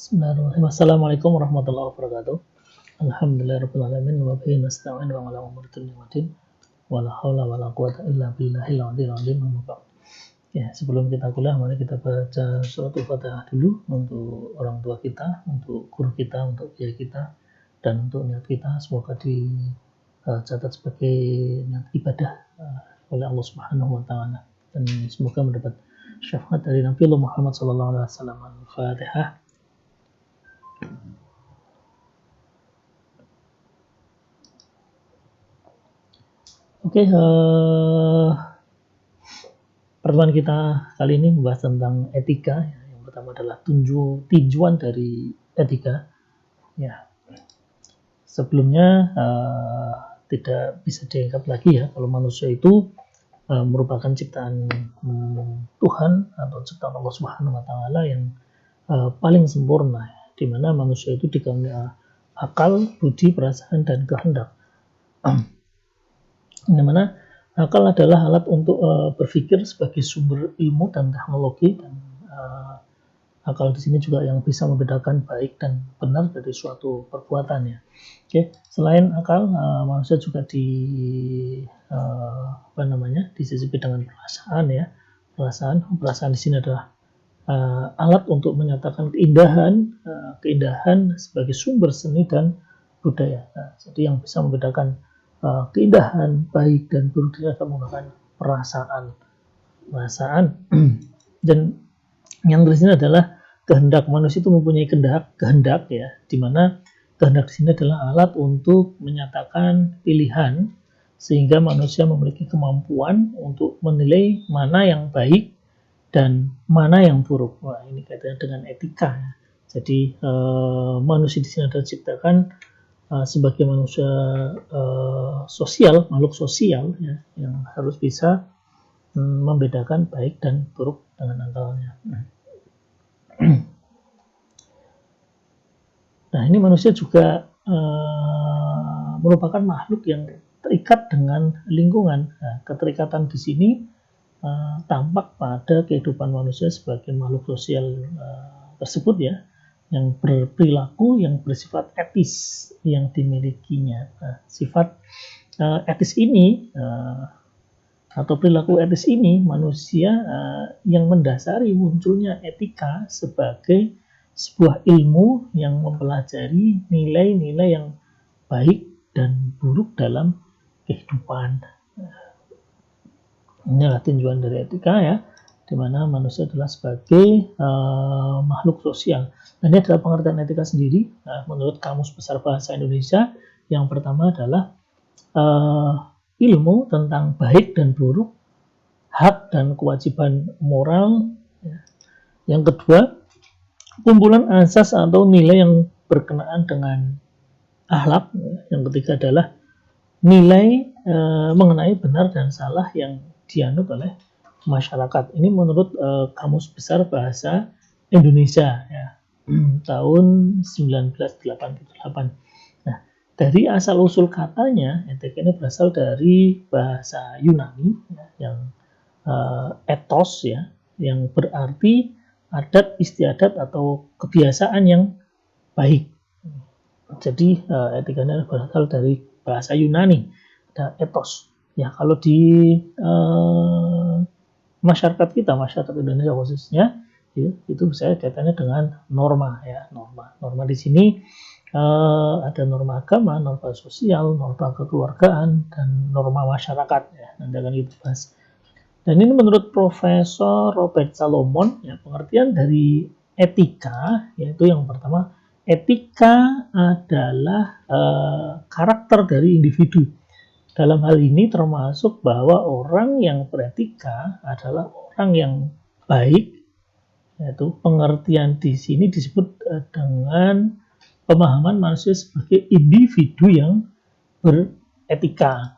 Bismillahirrahmanirrahim. Assalamualaikum warahmatullahi wabarakatuh. Alhamdulillahirabbil alamin wa bihi nasta'in wa ala umuri dunya waddin. Wala haula wala quwata illa billahil aliyyil azim. Ya, sebelum kita kuliah mari kita baca surat Al-Fatihah dulu untuk orang tua kita, untuk guru kita, untuk kiai kita, dan untuk niat kita semoga dicatat sebagai niat ibadah oleh Allah Subhanahu wa taala dan semoga mendapat syafaat dari Nabi Muhammad sallallahu alaihi wasallam. Al-Fatihah. Oke, pertemuan kita kali ini membahas tentang etika. Yang pertama adalah tujuan dari etika. Ya, sebelumnya tidak bisa dianggap lagi ya kalau manusia itu merupakan ciptaan Tuhan atau ciptaan Allah Subhanahu Wa Taala yang paling sempurna, di mana manusia itu dikaruniai akal, budi, perasaan, dan kehendak. Di mana akal adalah alat untuk berpikir sebagai sumber ilmu dan teknologi, dan akal di sini juga yang bisa membedakan baik dan benar dari suatu perbuatan ya. Oke, selain akal, manusia juga disisipi dengan perasaan ya. Perasaan di sini adalah alat untuk menyatakan keindahan sebagai sumber seni dan budaya. Nah, jadi yang bisa membedakan keindahan baik dan buruk itu akan menggunakan perasaan dan yang di sini adalah kehendak. Manusia itu mempunyai kehendak ya, di mana kehendak di sini adalah alat untuk menyatakan pilihan sehingga manusia memiliki kemampuan untuk menilai mana yang baik dan mana yang buruk. Wah, ini kaitannya dengan etika ya. Jadi manusia di sini adalah diciptakan sebagai manusia sosial, makhluk sosial ya, yang harus bisa membedakan baik dan buruk dengan akalnya. Nah, ini manusia juga merupakan makhluk yang terikat dengan lingkungan. Nah, keterikatan di sini tampak pada kehidupan manusia sebagai makhluk sosial tersebut ya, yang berperilaku yang bersifat etis yang dimilikinya. Nah, sifat etis ini atau perilaku etis ini manusia yang mendasari munculnya etika sebagai sebuah ilmu yang mempelajari nilai-nilai yang baik dan buruk dalam kehidupan. Inilah tujuan dari etika ya, di mana manusia adalah sebagai makhluk sosial. Dan ini adalah pengertian etika sendiri. Menurut Kamus Besar Bahasa Indonesia, yang pertama adalah ilmu tentang baik dan buruk, hak dan kewajiban moral. Yang kedua, kumpulan asas atau nilai yang berkenaan dengan akhlak. Yang ketiga adalah nilai mengenai benar dan salah yang dianut oleh masyarakat. Ini menurut Kamus Besar Bahasa Indonesia ya, tahun 1988. Nah, dari asal-usul katanya, etika ini berasal dari bahasa Yunani ya, yang etos ya, yang berarti adat istiadat atau kebiasaan yang baik. Jadi etikanya berasal dari bahasa Yunani, ada etos. Ya, kalau di masyarakat Indonesia khususnya, itu saya kaitannya dengan norma ya, norma di sini ada norma agama, norma sosial, norma kekeluargaan, dan norma masyarakat ya. Nanti akan kita bahas. Dan ini menurut Profesor Robert Salomon, ya, pengertian dari etika yaitu yang pertama, etika adalah karakter dari individu. Dalam hal ini termasuk bahwa orang yang beretika adalah orang yang baik, yaitu pengertian di sini disebut dengan pemahaman manusia sebagai individu yang beretika.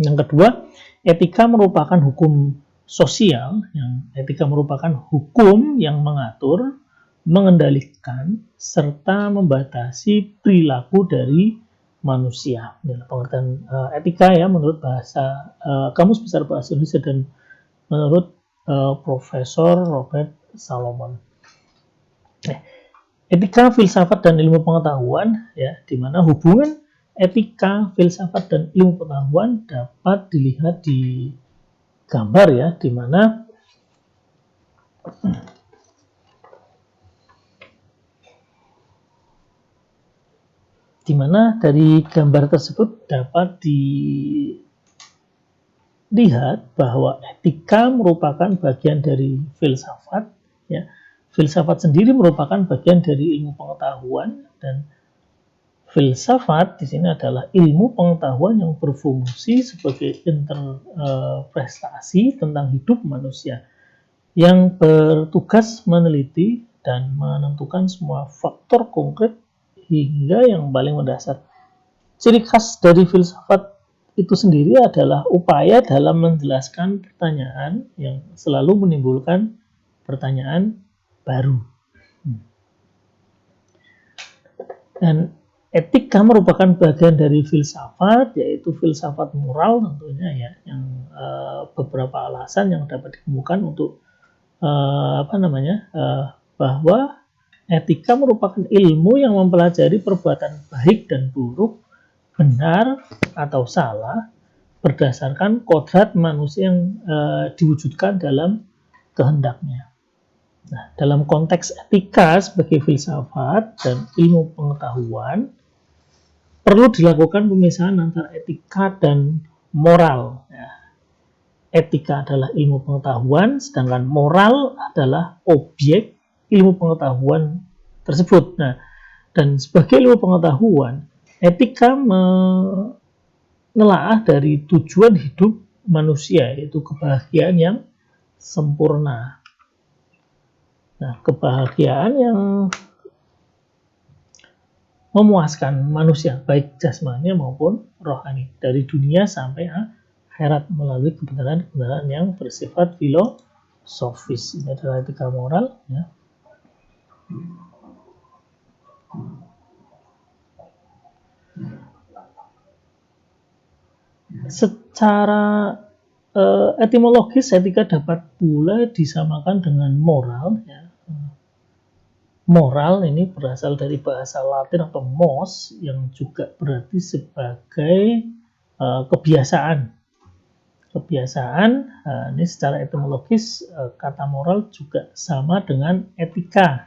Yang kedua, etika merupakan hukum sosial, etika merupakan hukum yang mengatur, mengendalikan, serta membatasi perilaku dari manusia. Pengertian etika ya menurut bahasa Kamus Besar Bahasa Indonesia dan menurut Profesor Robert Salomon. Etika, filsafat, dan ilmu pengetahuan, ya, di mana hubungan etika, filsafat, dan ilmu pengetahuan dapat dilihat di gambar, ya, di mana dari gambar tersebut dapat dilihat bahwa etika merupakan bagian dari filsafat, ya. Filsafat sendiri merupakan bagian dari ilmu pengetahuan, dan filsafat di sini adalah ilmu pengetahuan yang berfungsi sebagai interpretasi tentang hidup manusia, yang bertugas meneliti dan menentukan semua faktor konkret hingga yang paling mendasar. Ciri khas dari filsafat itu sendiri adalah upaya dalam menjelaskan pertanyaan yang selalu menimbulkan pertanyaan baru. Dan etika merupakan bagian dari filsafat, yaitu filsafat moral tentunya, ya, yang beberapa alasan yang dapat ditemukan untuk bahwa etika merupakan ilmu yang mempelajari perbuatan baik dan buruk, benar atau salah, berdasarkan kodrat manusia yang diwujudkan dalam kehendaknya. Nah, dalam konteks etika sebagai filsafat dan ilmu pengetahuan, perlu dilakukan pemisahan antara etika dan moral. Ya. Etika adalah ilmu pengetahuan, sedangkan moral adalah objek ilmu pengetahuan tersebut. Nah, dan sebagai ilmu pengetahuan, etika menelaah dari tujuan hidup manusia, yaitu kebahagiaan yang sempurna. Nah, kebahagiaan yang memuaskan manusia, baik jasmani maupun rohani, dari dunia sampai akhirat melalui kebenaran-kebenaran yang bersifat filosofis. Ini adalah etika moral, ya. Secara etimologis, etika dapat pula disamakan dengan moral, ya. Moral ini berasal dari bahasa Latin atau mos, yang juga berarti sebagai kebiasaan. Kebiasaan, ini secara etimologis kata moral juga sama dengan etika,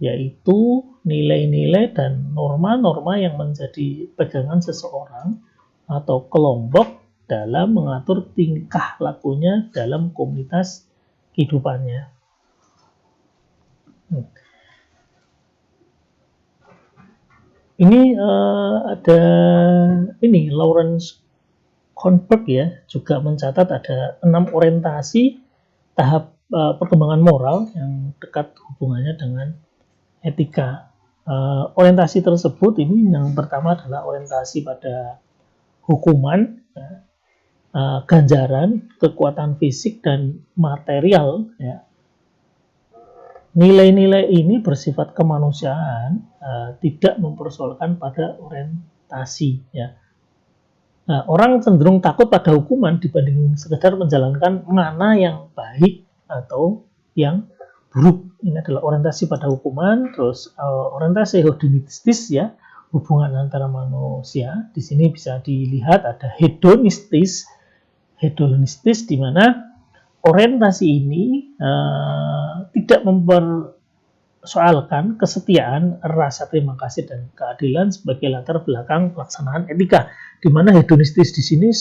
yaitu nilai-nilai dan norma-norma yang menjadi pegangan seseorang atau kelompok dalam mengatur tingkah lakunya dalam komunitas kehidupannya. Ini ada Lawrence Kohlberg, ya, juga mencatat ada 6 orientasi tahap perkembangan moral yang dekat hubungannya dengan etika. Orientasi tersebut ini yang pertama adalah orientasi pada hukuman, ya, ganjaran, kekuatan fisik dan material, ya. Nilai-nilai ini bersifat kemanusiaan, tidak mempersoalkan pada orientasi, ya. Nah, orang cenderung takut pada hukuman dibanding sekedar menjalankan mana yang baik atau yang buruk. Ini adalah orientasi pada hukuman. Terus orientasi hedonistis, ya, hubungan antara manusia. Di sini bisa dilihat ada hedonistis di mana orientasi ini tidak mempersoalkan kesetiaan, rasa terima kasih, dan keadilan sebagai latar belakang pelaksanaan etika. Di mana hedonistis di sini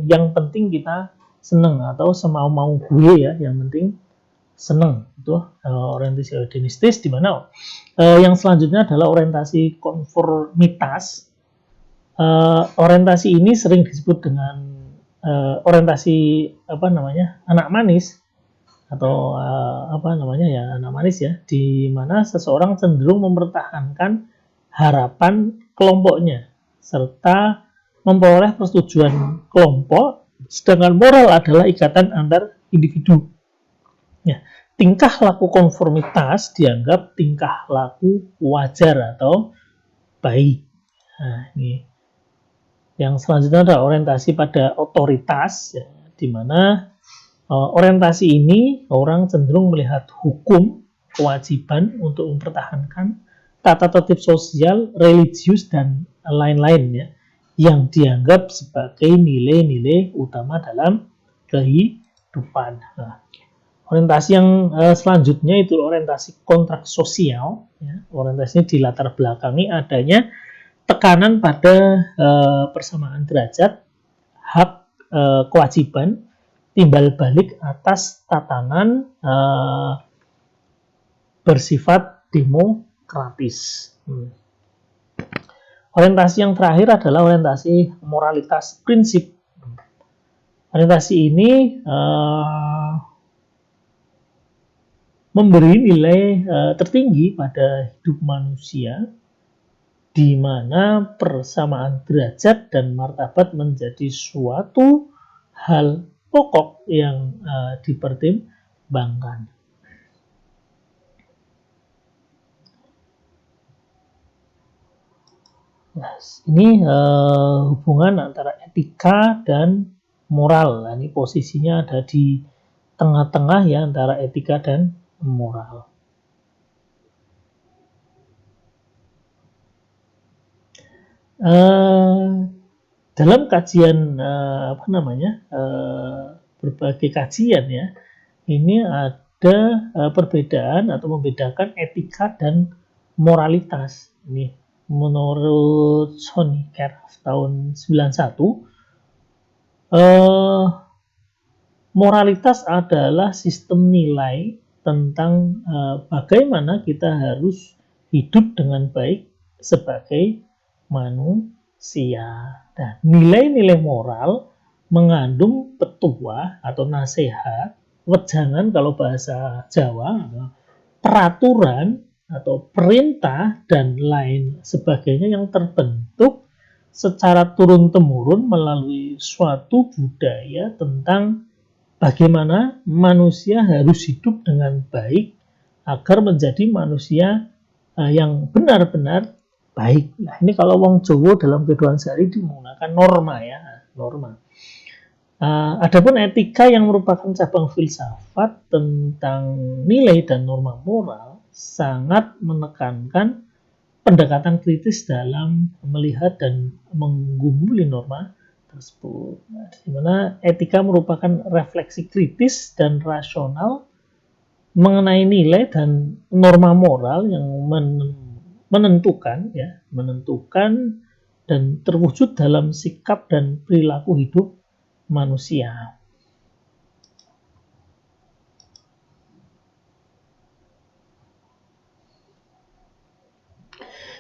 yang penting kita seneng atau semau-mau gue, ya, yang penting seneng. Itu orientasi hedonistis, di mana yang selanjutnya adalah orientasi konformitas. Orientasi ini sering disebut dengan orientasi anak manis atau anak manis, ya, di mana seseorang cenderung mempertahankan harapan kelompoknya serta memperoleh persetujuan kelompok, sedangkan moral adalah ikatan antar individu. Ya, tingkah laku konformitas dianggap tingkah laku wajar atau baik. Nah, ini yang selanjutnya adalah orientasi pada otoritas, ya, di mana orientasi ini orang cenderung melihat hukum kewajiban untuk mempertahankan tata tertib sosial, religius, dan lain-lain ya, yang dianggap sebagai nilai-nilai utama dalam kehidupan. Nah, orientasi yang selanjutnya itu orientasi kontrak sosial. Ya. Orientasinya dilatar belakangi adanya tekanan pada persamaan derajat, hak, kewajiban, timbal balik atas tatanan bersifat demokratis. Orientasi yang terakhir adalah orientasi moralitas prinsip. Orientasi ini memberi nilai tertinggi pada hidup manusia, di mana persamaan derajat dan martabat menjadi suatu hal pokok yang dipertimbangkan. Nah, ini hubungan antara etika dan moral. Nah, ini posisinya ada di tengah-tengah ya antara etika dan moral. Dalam kajian berbagai kajian ya, ini ada perbedaan atau membedakan etika dan moralitas. Ini menurut Honecker tahun 91, moralitas adalah sistem nilai tentang bagaimana kita harus hidup dengan baik sebagai manusia. Dan nilai-nilai moral mengandung petua atau nasihat, wejangan kalau bahasa Jawa, peraturan atau perintah dan lain sebagainya yang terbentuk secara turun-temurun melalui suatu budaya tentang bagaimana manusia harus hidup dengan baik agar menjadi manusia yang benar-benar baik. Nah, ini kalau wong Jawa dalam kehidupan sehari menggunakan norma ya, norma. Adapun etika yang merupakan cabang filsafat tentang nilai dan norma moral sangat menekankan pendekatan kritis dalam melihat dan menggumuli norma tersebut. Nah, di mana etika merupakan refleksi kritis dan rasional mengenai nilai dan norma moral yang menentukan dan terwujud dalam sikap dan perilaku hidup manusia.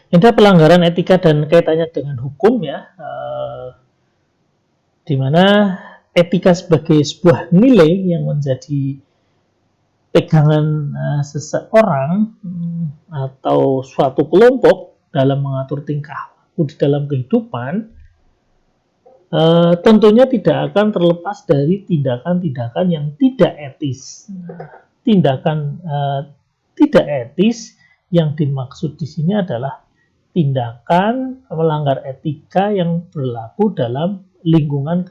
Ada pelanggaran etika dan kaitannya dengan hukum ya, di mana etika sebagai sebuah nilai yang menjadi pegangan seseorang atau suatu kelompok dalam mengatur tingkah laku di dalam kehidupan, tentunya tidak akan terlepas dari tindakan-tindakan yang tidak etis. Tindakan tidak etis yang dimaksud di sini adalah tindakan melanggar etika yang berlaku dalam lingkungan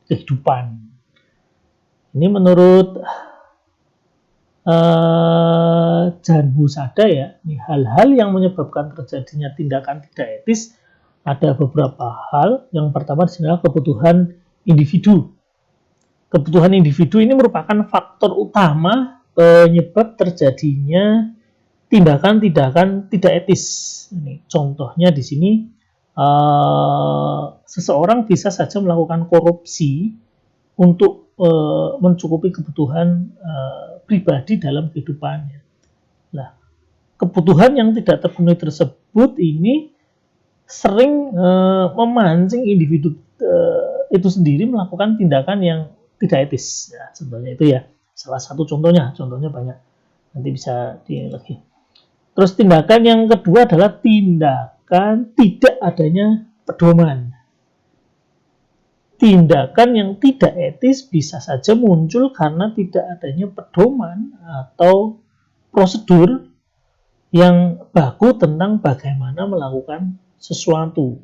kehidupan. Ini menurut Jan Husada ya, hal-hal yang menyebabkan terjadinya tindakan tidak etis ada beberapa hal. Yang pertama adalah kebutuhan individu. Kebutuhan individu ini merupakan faktor utama penyebab terjadinya tindakan-tindakan tidak etis. Ini contohnya di sini, seseorang bisa saja melakukan korupsi untuk mencukupi kebutuhan pribadi dalam kehidupannya. Nah, kebutuhan yang tidak terpenuhi tersebut ini sering memancing individu itu sendiri melakukan tindakan yang tidak etis. Ya, contohnya itu ya, salah satu contohnya banyak. Nanti bisa lagi. Terus tindakan yang kedua adalah tindakan tidak adanya pedoman. Tindakan yang tidak etis bisa saja muncul karena tidak adanya pedoman atau prosedur yang baku tentang bagaimana melakukan sesuatu.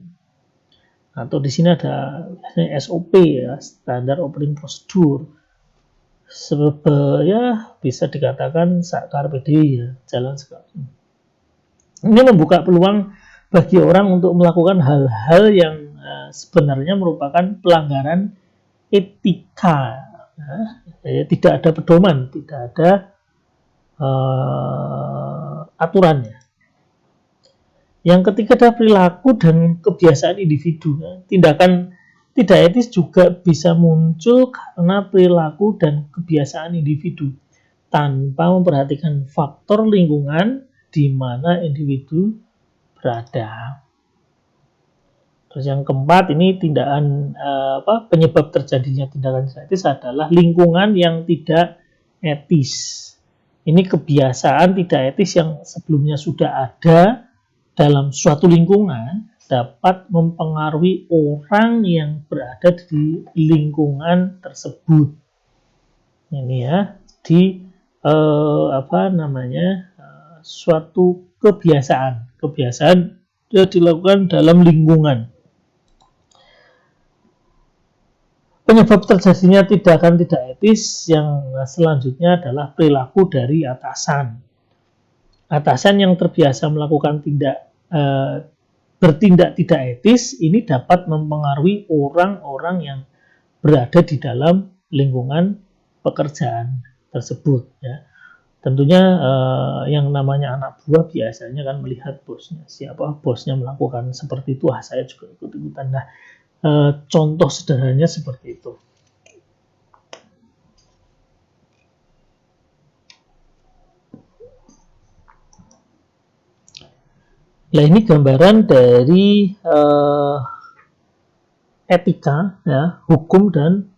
Atau di sini ada SOP ya, standar operating procedure. ya bisa dikatakan sakar PD ya, jalan sekarang. Ini membuka peluang bagi orang untuk melakukan hal-hal yang sebenarnya merupakan pelanggaran etika. Tidak ada pedoman, tidak ada aturannya. Yang ketiga adalah perilaku dan kebiasaan individu. Tindakan tidak etis juga bisa muncul karena perilaku dan kebiasaan individu tanpa memperhatikan faktor lingkungan di mana individu berada. Terus yang keempat, ini tindakan penyebab terjadinya tindakan tidak etis adalah lingkungan yang tidak etis. Ini kebiasaan tidak etis yang sebelumnya sudah ada dalam suatu lingkungan dapat mempengaruhi orang yang berada di lingkungan tersebut. Ini ya, di suatu kebiasaan yang dilakukan dalam lingkungan. Penyebab terjadinya tindakan tidak etis yang selanjutnya adalah perilaku dari atasan. Atasan yang terbiasa melakukan bertindak tidak etis ini dapat mempengaruhi orang-orang yang berada di dalam lingkungan pekerjaan tersebut. Ya. Tentunya yang namanya anak buah biasanya kan melihat bosnya, siapa bosnya melakukan seperti itu, saya juga ikut-ikutan. Nah, contoh sederhananya seperti itu. Nah, ini gambaran dari etika, ya, hukum dan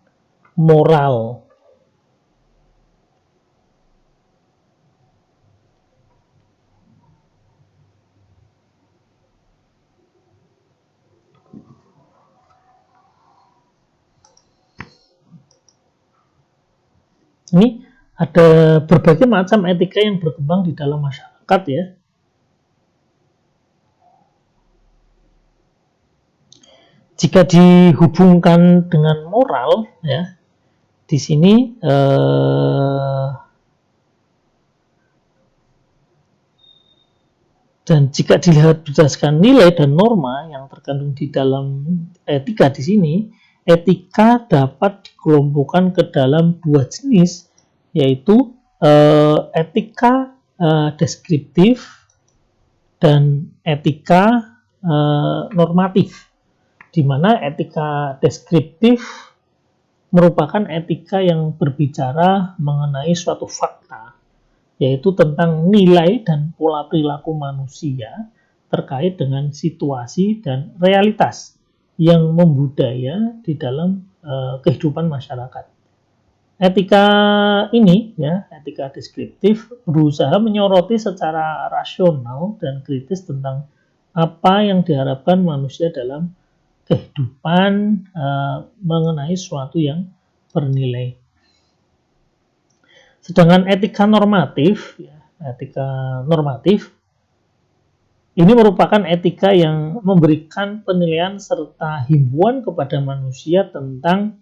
moral. Ini ada berbagai macam etika yang berkembang di dalam masyarakat ya. Jika dihubungkan dengan moral ya, di sini dan jika dilihat berdasarkan nilai dan norma yang terkandung di dalam etika di sini, etika dapat dikelompokkan ke dalam dua jenis, yaitu etika deskriptif dan etika normatif, di mana etika deskriptif merupakan etika yang berbicara mengenai suatu fakta, yaitu tentang nilai dan pola perilaku manusia terkait dengan situasi dan realitas yang membudaya di dalam kehidupan masyarakat. Etika ini, ya, etika deskriptif berusaha menyoroti secara rasional dan kritis tentang apa yang diharapkan manusia dalam kehidupan mengenai sesuatu yang bernilai. Sedangkan etika normatif, ya, etika normatif ini merupakan etika yang memberikan penilaian serta himbauan kepada manusia tentang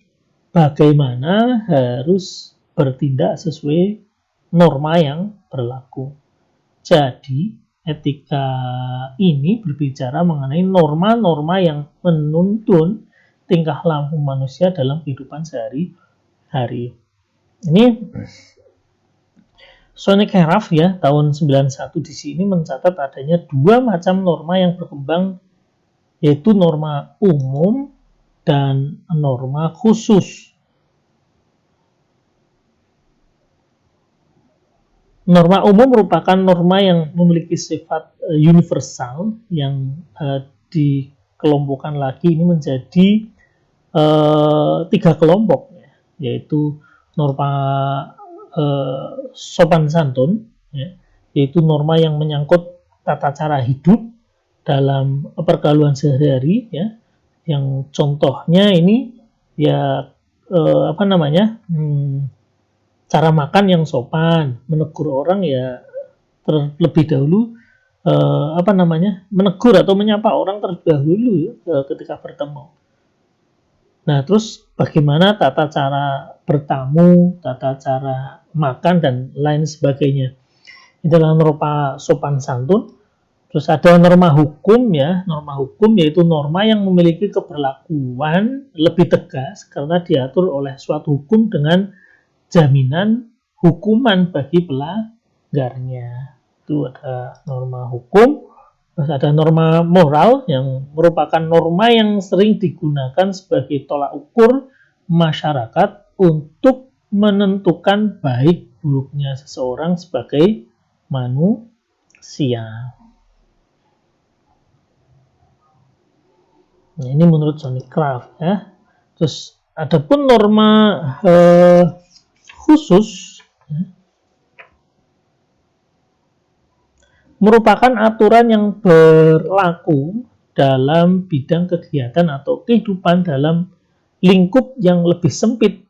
bagaimana harus bertindak sesuai norma yang berlaku. Jadi, etika ini berbicara mengenai norma-norma yang menuntun tingkah laku manusia dalam kehidupan sehari-hari. Ini Sonic Heraf ya tahun 91 di sini mencatat adanya dua macam norma yang berkembang, yaitu norma umum dan norma khusus. Norma umum merupakan norma yang memiliki sifat universal yang dikelompokkan lagi ini menjadi 3 kelompok, yaitu norma sopan santun, ya, yaitu norma yang menyangkut tata cara hidup dalam pergaulan sehari-hari, ya, yang contohnya ini ya cara makan yang sopan, menegur orang ya terlebih dahulu menegur atau menyapa orang terlebih dahulu ya, ketika bertemu. Nah, terus bagaimana tata cara bertamu, tata cara makan, dan lain sebagainya. Itu adalah norma sopan santun. Terus ada norma hukum ya, norma hukum yaitu norma yang memiliki keberlakuan lebih tegas karena diatur oleh suatu hukum dengan jaminan hukuman bagi pelanggarnya. Itu ada norma hukum. Terus ada norma moral yang merupakan norma yang sering digunakan sebagai tolak ukur masyarakat untuk menentukan baik buruknya seseorang sebagai manusia. Nah, ini menurut Johnny Craft ya. Terus adapun norma khusus ya, merupakan aturan yang berlaku dalam bidang kegiatan atau kehidupan dalam lingkup yang lebih sempit.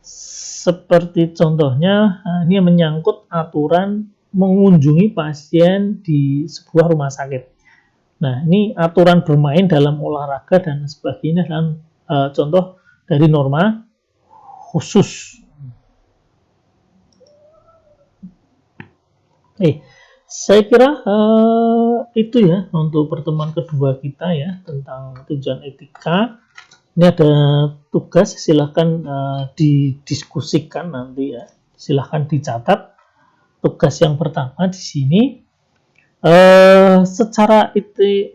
Seperti contohnya, ini menyangkut aturan mengunjungi pasien di sebuah rumah sakit. Nah, ini aturan bermain dalam olahraga dan sebagainya dan contoh dari norma khusus. Saya kira itu ya untuk pertemuan kedua kita ya tentang tujuan etika. Ini ada tugas, silahkan didiskusikan nanti ya. Silahkan dicatat. Tugas yang pertama di sini. Secara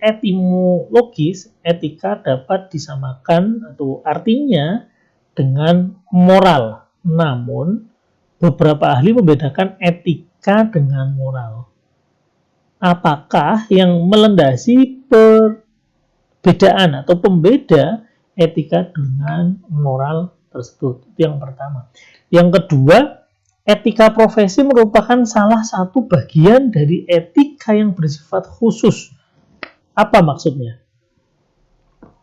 etimologis, etika dapat disamakan atau artinya dengan moral. Namun, beberapa ahli membedakan etika dengan moral. Apakah yang melandasi perbedaan atau pembeda etika dengan moral tersebut? Itu yang pertama. Yang kedua, etika profesi merupakan salah satu bagian dari etika yang bersifat khusus. Apa maksudnya?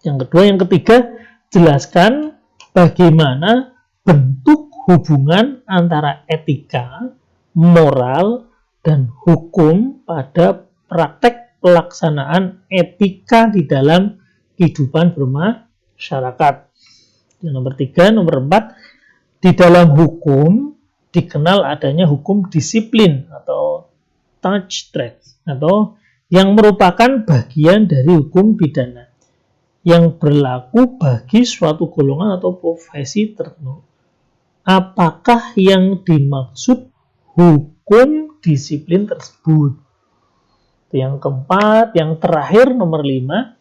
Yang kedua, yang ketiga, jelaskan bagaimana bentuk hubungan antara etika, moral, dan hukum pada praktek pelaksanaan etika di dalam kehidupan bermasyarakat. Yang nomor tiga, nomor empat, di dalam hukum dikenal adanya hukum disiplin atau touch trade atau yang merupakan bagian dari hukum pidana yang berlaku bagi suatu golongan atau profesi tertentu. Apakah yang dimaksud hukum disiplin tersebut? Yang keempat, yang terakhir nomor 5,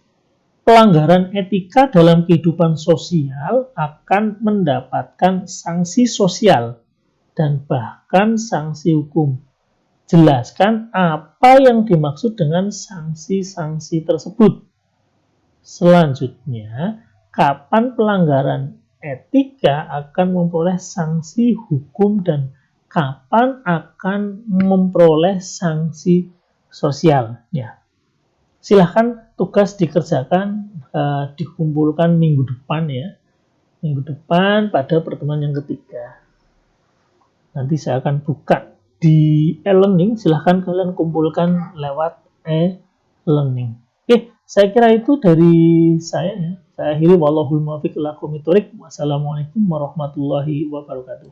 pelanggaran etika dalam kehidupan sosial akan mendapatkan sanksi sosial dan bahkan sanksi hukum. Jelaskan apa yang dimaksud dengan sanksi-sanksi tersebut. Selanjutnya, kapan pelanggaran etika akan memperoleh sanksi hukum dan kapan akan memperoleh sanksi sosial. Ya, silahkan tugas dikerjakan, dikumpulkan minggu depan ya. Minggu depan pada pertemuan yang ketiga. Nanti saya akan buka di e-learning, silahkan kalian kumpulkan lewat e-learning. Oke, saya kira itu dari saya ya. Saya akhiri wallahul muwaffiq ila aqwamit thoriq. Wassalamualaikum warahmatullahi wabarakatuh.